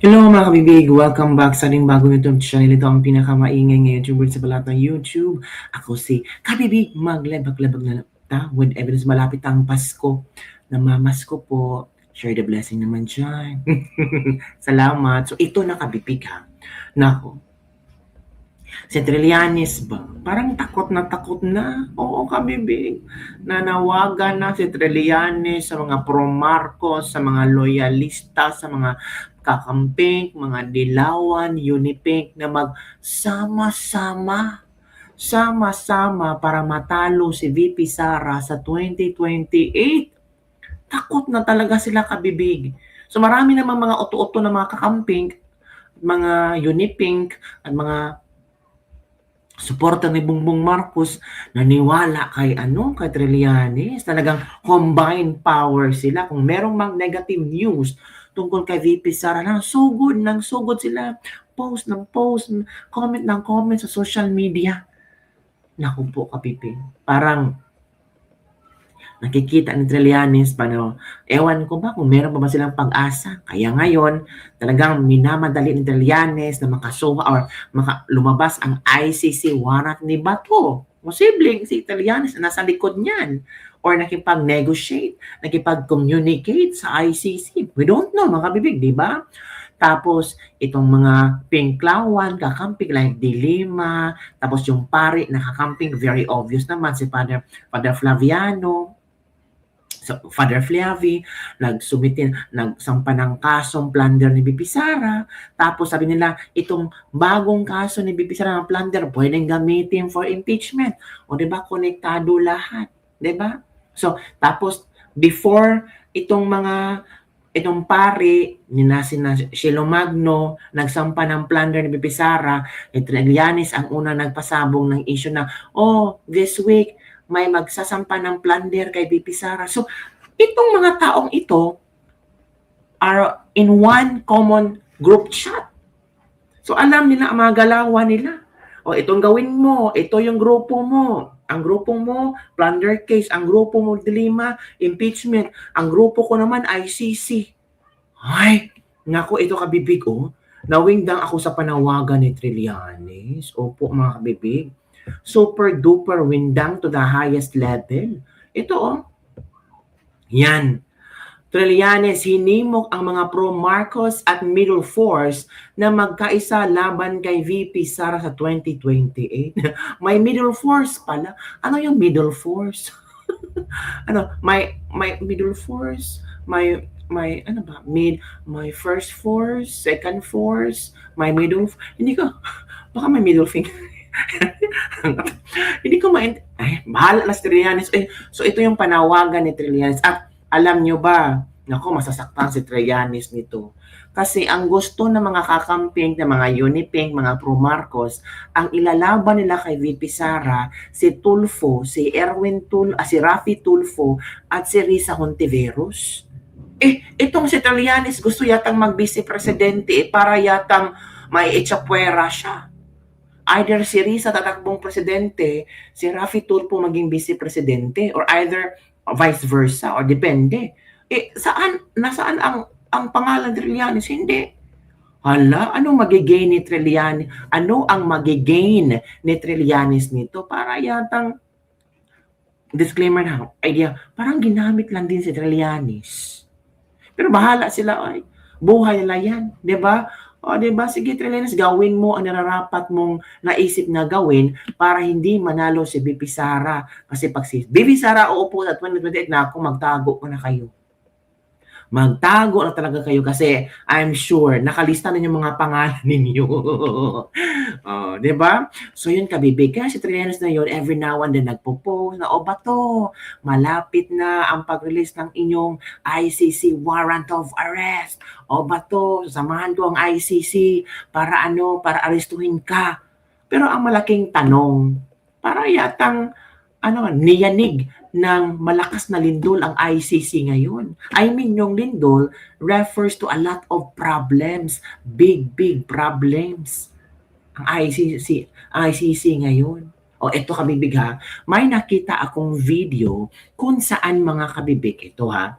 Hello mga kabibig! Welcome back sa ating bagong YouTube channel. Ito ang pinakamaingay ng YouTuber sa balat ng YouTube. Ako si Kabibig, maglebag-lebag na ta with evidence malapit ang Pasko. Namamasko po. Share the blessing naman dyan. Salamat. So ito na kabibig ha. Nako, si Trillanes ba? Parang takot na. Oo, kabibig. Nanawagan na si Trillanes sa mga pro-Marcos, sa mga loyalista, sa mga kakamping, mga dilawan, unipink na magsama-sama para matalo si VP Sara sa 2028. Takot na talaga sila kabibig. So marami namang mga oto-oto na mga kakamping, mga unipink at mga suporta ni Bongbong Marcos naniwala kay Trillanes. Talagang combined power sila. Kung merong mang negative news tungkol kay VP Sara, sugod sila. Post ng post, comment ng comment sa social media. Naku po, kapiping. Parang nakikita ni Trillanes ewan ko ba kung meron pa ba silang pag-asa. Kaya ngayon, talagang minamadali ni Trillanes na makasuha or lumabas ang ICC warrant ni Bato. Posibleng si Trillanes na nasa likod niyan or nakipag-negotiate, nakipag-communicate sa ICC. We don't know, mga kabibig, di ba? Tapos, itong mga pinklawan, kakamping like Dilima, tapos yung pari na kakamping, very obvious naman, si Father Flaviano, so, Father Flavi, nagsampa ng kasong plunder ni Bibi Sara. Tapos sabi nila, itong bagong kaso ni Bibi Sara ng plunder, pwedeng gamitin for impeachment. O diba, konektado lahat. Diba? So, tapos, before itong pari, na Shilo Magno, nagsampa ng plunder ni Bibi Sara, Trillanes ang una nagpasabong ng issue na, this week, may magsasampa ng plunder kay VP Sara. So, itong mga taong ito are in one common group chat. So, alam nila ang mga galawan nila. Itong gawin mo, ito yung grupo mo. Ang grupo mo, plunder case. Ang grupo mo, Dilima, impeachment. Ang grupo ko naman, ICC. Ay, naku, ito kabibig, nawingdang ako sa panawagan ni Trillanes. Opo, mga kabibig. Super duper windang to the highest level. Ito yan. Trillanes, hinimok ang mga pro-Marcos at middle force na magkaisa laban kay VP Sara sa 2028. May middle force pala. Ano yung middle force? May middle force, may first force, second force, may middle, hindi ko, baka may middle finger. Hindi ko bahala na si Trillanes. So ito yung panawagan ni Trillanes. At alam nyo ba, masasaktan si Trillanes nito. Kasi ang gusto ng mga kakamping, ng mga unipink, mga pro-Marcos, ang ilalaban nila kay VP Sara, si Tulfo, si si Raffy Tulfo, at si Risa Hontiveros. Itong si Trillanes gusto yatang mag-vice-presidente para yatang may itsapwera siya. Either si Risa tatakbong presidente, si Raffy Tulfo maging vice-presidente, or either vice versa, or depende. Nasaan ang pangalan ni Trillanes? Hindi. Hala, ano magigain ni Trillanes? Ano ang magigain ni Trillanes nito? Para yatang, disclaimer na, idea, parang ginamit lang din si Trillanes. Pero bahala sila, buhay nila yan, di ba? Diba? Sige, Trillanes, gawin mo ang nararapat mong naisip na gawin para hindi manalo si VP Sara. Kasi pag si VP Sara uupo sa 2028 na ako, magtago ko na kayo. Magtago na talaga kayo kasi I'm sure nakalista na yung mga pangalan ninyo. Diba? So yun kabibig. Kaya si Trillanes na yun, every now and then nagpo-post na, Bato, malapit na ang pag-release ng inyong ICC warrant of arrest. Bato, samahan ko ang ICC para arestuhin ka. Pero ang malaking tanong, para yatang niyanig ng malakas na lindol ang ICC ngayon. I mean, yung lindol refers to a lot of problems. Big problems. Ang ICC ngayon. Ito kabibig ha. May nakita akong video kung saan mga kabibig ito ha.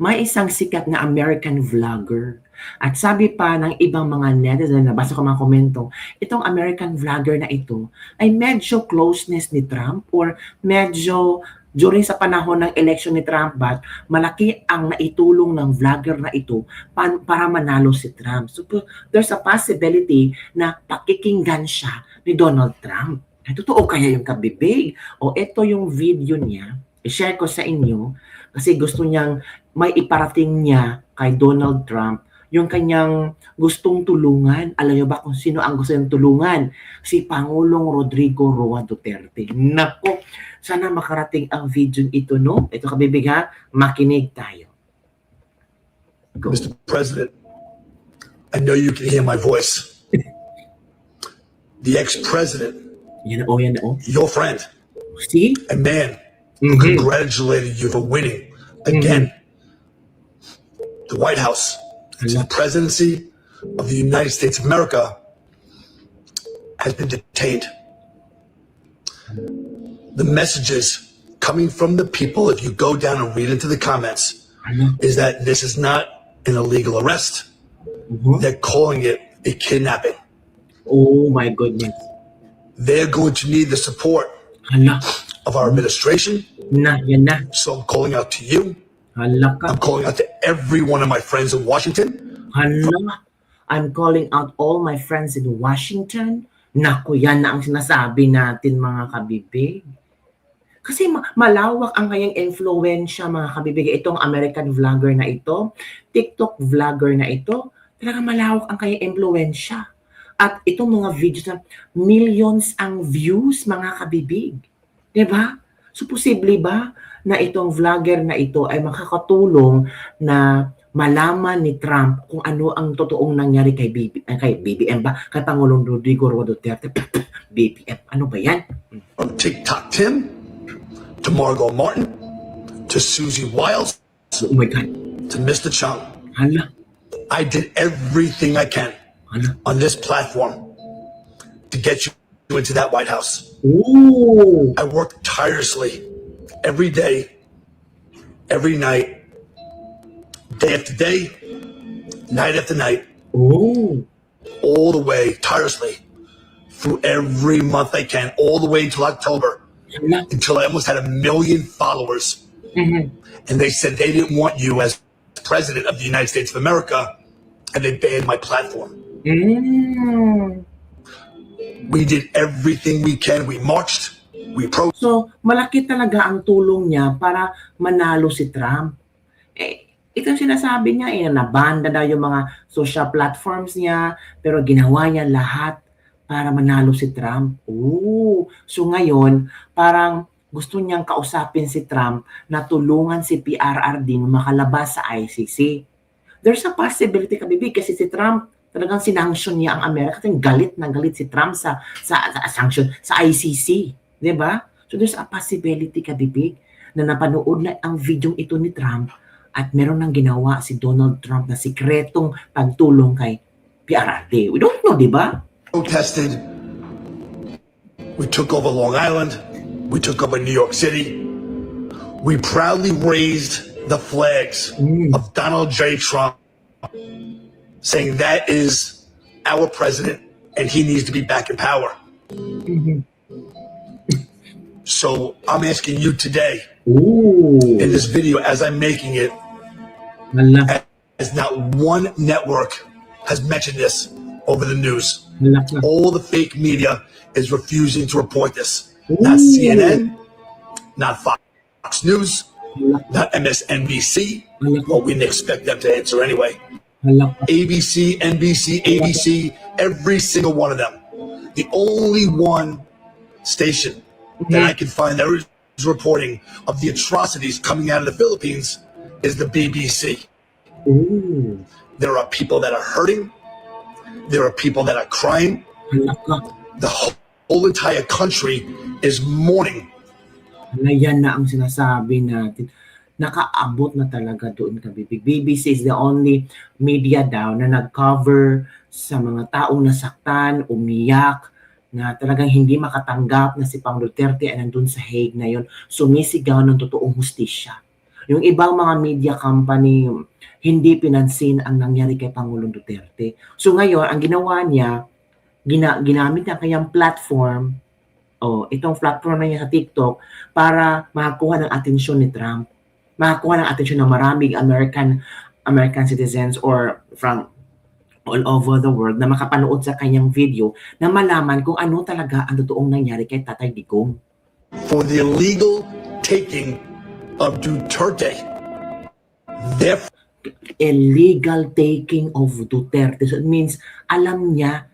May isang sikat na American vlogger At sabi pa ng ibang mga netizen, nabasa ko mga komento, itong American vlogger na ito ay medyo closeness ni Trump or medyo during sa panahon ng election ni Trump ba, malaki ang naitulong ng vlogger na ito para manalo si Trump. So there's a possibility na pakikinggan siya ni Donald Trump. Ay, totoo kaya yung kabibig? O ito yung video niya, i-share ko sa inyo kasi gusto niyang may iparating niya kay Donald Trump yung kanyang gustong tulungan. Alam niyo ba kung sino ang gusto niyang tulungan? Si Pangulong Rodrigo Roa Duterte. Nako, sana makarating ang video ito, no? Ito kabibig ha, makinig tayo. Go. Mr. President, I know you can hear my voice. The ex-president, yan, oh. your friend, See? a man who congratulated you for winning again the White House, the presidency of the United States of America, has been detained. The messages coming from the people, if you go down and read into the comments, is that this is not an illegal arrest. They're calling it a kidnapping. Oh my goodness. They're going to need the support Hala. of our administration. Yan na. So I'm calling out to you. Hala ka. I'm calling out to every one of my friends in Washington. Hala. I'm calling out all my friends in Washington. Naku, yan na ang sinasabi natin mga kabibig. Kasi malawak ang kanyang influensya mga kabibig. Itong American vlogger na ito, TikTok vlogger na ito, talagang malawak ang kanyang influensya. At itong mga videos na millions ang views mga kabibig. Diba? So posible ba na itong vlogger na ito ay makakatulong na malaman ni Trump kung ano ang totoong nangyari kay BBM ba? Kay Pangulong Rodrigo Roa Duterte. BBM, ano ba yan? From TikTok Tim to Margot Martin to Susie Wiles Oh my God. to Mr. Chung. Hala. I did everything I can Hala. on this platform to get you into that White House. Ooh. I worked tirelessly every day, every night, day after day, night after night, Oh. all the way tirelessly through every month I can, all the way until October, Hala. until I almost had 1 million followers. And they said they didn't want you as president of the United States of America, and they banned my platform. We did everything we can. We marched, we protested. So, malaki talaga ang tulong niya para manalo si Trump. Itong sinasabi niya, nabanda daw yung mga social platforms niya, pero ginawa niya lahat para manalo si Trump. So ngayon, parang gusto niyang kausapin si Trump na tulungan si PRRD na makalabas sa ICC. There's a possibility, kabibig, kasi si Trump, talagang sinanction niya ang Amerika. Kasi galit na galit si Trump sa sanction, sa ICC. Diba? So there's a possibility, kabibig, na napanood na ang video ito ni Trump at meron nang ginawa si Donald Trump na sikretong pagtulong kay PRRD. We don't know, diba? Protested. We took over Long Island. We took over New York City. We proudly raised the flags of Donald J. Trump, saying that is our president and he needs to be back in power. So I'm asking you today, in this video, as I'm making it, as not one network has mentioned this over the news. All the fake media is refusing to report this. Not CNN, not Fox News, not MSNBC. Well, we didn't expect them to answer anyway. ABC, NBC, ABC, every single one of them. The only one station that I can find that is reporting of the atrocities coming out of the Philippines is the BBC. There are people that are hurting. There are people that are crying. The whole entire country is mourning. Yan na ang sinasabi natin. Nakaabot na talaga doon, kabibig. BBC is the only media daw na nag-cover sa mga taong nasaktan, umiyak, na talagang hindi makatanggap na si Pang Duterte ay nandun sa Hague na yun, sumisigaw ng totoong hustisya. Yung ibang mga media company, hindi pinansin ang nangyari kay Pangulong Duterte. So ngayon, ang ginawa niya, ginamit niya kanyang platform, itong platform na niya sa TikTok, para makakuha ng atensyon ni Trump. Makakuha ng atensyon ng maraming American citizens or from all over the world na makapanood sa kanyang video na malaman kung ano talaga ang totoong nangyari kay Tatay Digong. For the illegal taking of Duterte, therefore, Illegal taking of Duterte. So it means, alam niya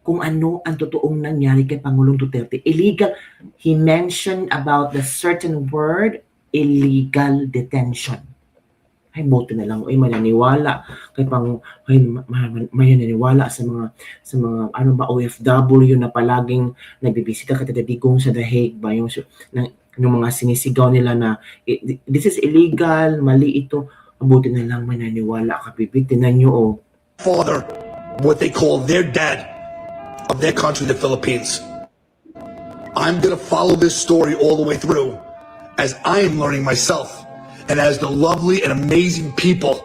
kung ano ang totoong nangyari kay Pangulong Duterte. Illegal. He mentioned about the certain word, illegal detention. Ay, buti na lang. Ay, mananiwala kay may naniniwala sa mga OFW na palaging nagbibisita kay Tita Digong sa The Hague ba yung mga sinisigaw nila na this is illegal, mali ito. Buti na lang may naniwala ka, Bibig. Tinan nyo, father, what they call their dad of their country, the Philippines. I'm going to follow this story all the way through as I am learning myself and as the lovely and amazing people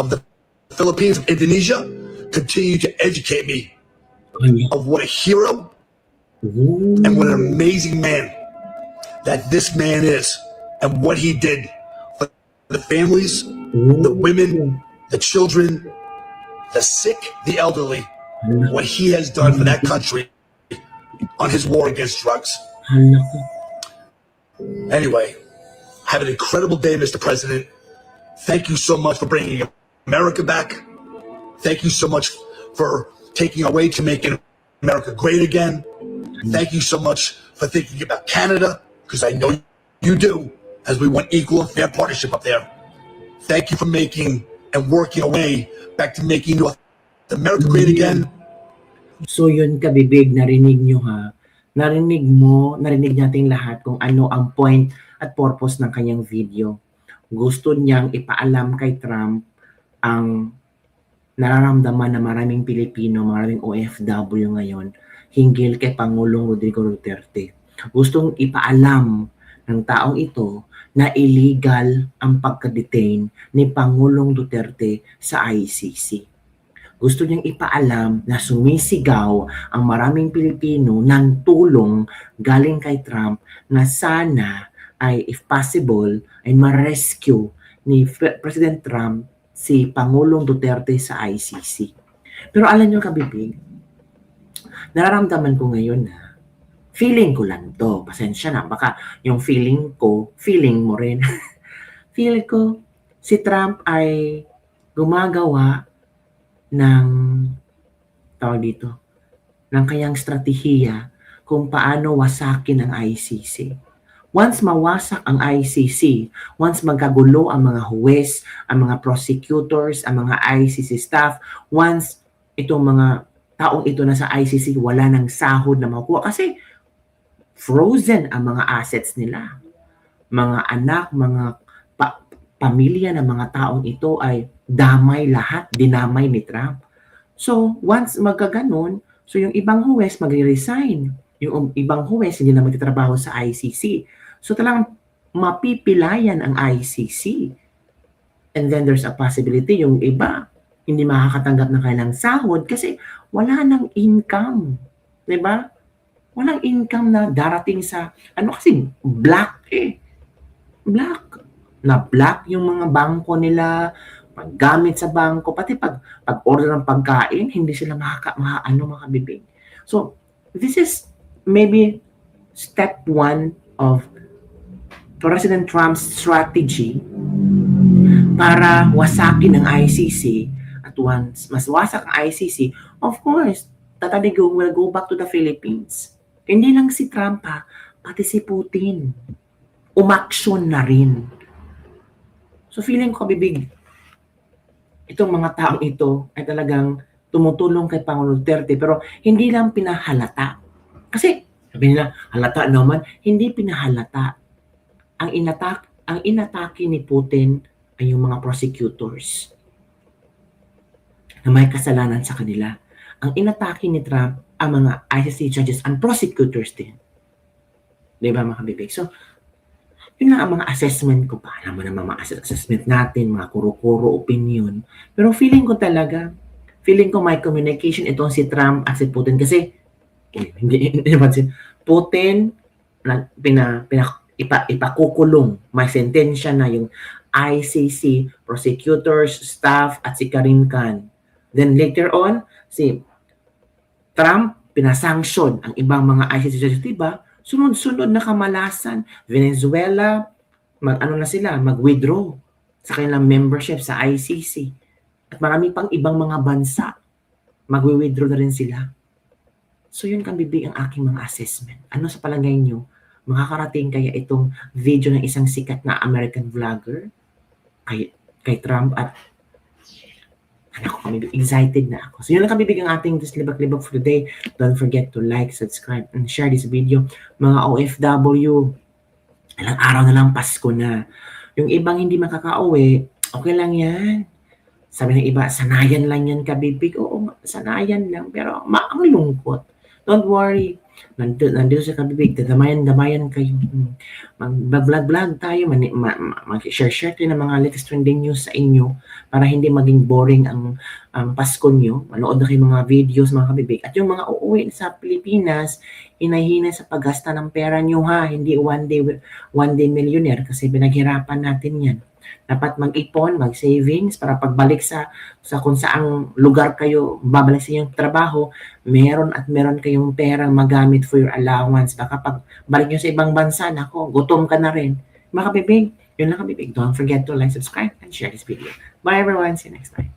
of the Philippines, of Indonesia, continue to educate me of what a hero and what an amazing man that this man is and what he did for the families, the women, the children, the sick, the elderly, what he has done for that country on his war against drugs. Anyway, have an incredible day, Mr. President. Thank you so much for bringing America back. Thank you so much for taking away to making America great again. Thank you so much for thinking about Canada, because I know you do, as we want equal and fair partnership up there. Thank you for making and working our way back to making North America great again. So yun, Kabibig, narinig nyo ha. Narinig natin lahat kung ano ang point at purpose ng kanyang video. Gusto niyang ipaalam kay Trump ang nararamdaman ng maraming Pilipino, maraming OFW ngayon hinggil kay Pangulong Rodrigo Duterte. Gustong ipaalam ng taong ito na illegal ang pagka-detain ni Pangulong Duterte sa ICC. Gusto niyang ipaalam na sumisigaw ang maraming Pilipino ng tulong galing kay Trump na sana ay, if possible, ay ma-rescue ni President Trump si Pangulong Duterte sa ICC. Pero alam niyo, Kabibig, nararamdaman ko ngayon na feeling ko lang to. Pasensya na. Baka yung feeling ko, feeling mo rin. Feeling ko, si Trump ay gumagawa ng kanyang strategiya kung paano wasakin ang ICC. Once mawasak ang ICC, once magkagulo ang mga huwes, ang mga prosecutors, ang mga ICC staff, once itong mga taong ito na sa ICC wala ng sahod na makuha kasi frozen ang mga assets nila. Mga anak, mga pamilya ng mga taong ito ay damay lahat, dinamay ni Trump. So, once magkaganon, so yung ibang huwes magre-resign. Yung ibang huwes hindi na magtatrabaho sa ICC. So, talagang mapipilayan ang ICC. And then there's a possibility yung iba hindi makakatanggap ng kanilang sahod kasi wala nang income. Diba? Walang income na darating sa, kasi black Black. Na black yung mga bangko nila, paggamit sa bangko, pati pag-order ng pagkain, hindi sila makabibig. So, this is maybe step 1 of President Trump's strategy para wasakin ang ICC. At once mas wasak ang ICC, of course, Tata Digong will go back to the Philippines. Hindi lang si Trump pati si Putin. Umaksyon na rin. So feeling ko, Bibig, itong mga taong ito ay talagang tumutulong kay Pangulong Duterte pero hindi lang pinahalata. Kasi sabi nila, halata naman, hindi pinahalata. Ang inatake ni Putin ay yung mga prosecutors na may kasalanan sa kanila. Ang inatake ni Trump ang mga ICC judges and prosecutors din. Diba mga Bibig? So, Yun lang ang mga assessment ko pa. Alam mo naman mga assessment natin, mga kuro-kuro opinion. Pero feeling ko may communication itong si Trump at si Putin kasi hindi napansin. Putin ipakukulong, may sentensya na yung ICC, prosecutors, staff, at si Karim Khan. Then later on, si Trump, pinasanction ang ibang mga ICC judges, diba? Sunod-sunod na kamalasan. Venezuela, mag-withdraw sa kanilang membership sa ICC. At marami pang ibang mga bansa, mag-withdraw na rin sila. So yun kang bibig ang aking mga assessment. Ano sa palagay nyo? Makakarating kaya itong video ng isang sikat na American vlogger kay Trump at excited na ako. So yun lang kabibig ang ating libak-libak for today. Don't forget to like, subscribe, and share this video. Mga OFW, ilang araw na lang Pasko na. Yung ibang hindi makakauwi, okay lang yan. Sabi ng iba, sanayan lang yan kabibig. Oo, sanayan lang. Pero ang lungkot. Don't worry. Nandito sa kabibig. Damayan kayo. Mag-vlog tayo. Mag-share tayo ng mga latest trending news sa inyo para hindi maging boring ang Pasko nyo. Manood na kayo mga videos, mga kabibig. At yung mga uuwi sa Pilipinas, hinay-hinay sa paggasta ng pera nyo ha. Hindi one day millionaire kasi pinaghirapan natin yan. Dapat mag-ipon, mag-savings para pagbalik sa kung saang lugar kayo babalik sa inyong trabaho, meron kayong perang magamit for your allowance. Baka pag balik nyo sa ibang bansa, nako, gutom ka na rin. Mga kabibig, yun lang kabibig. Don't forget to like, subscribe, and share this video. Bye everyone. See you next time.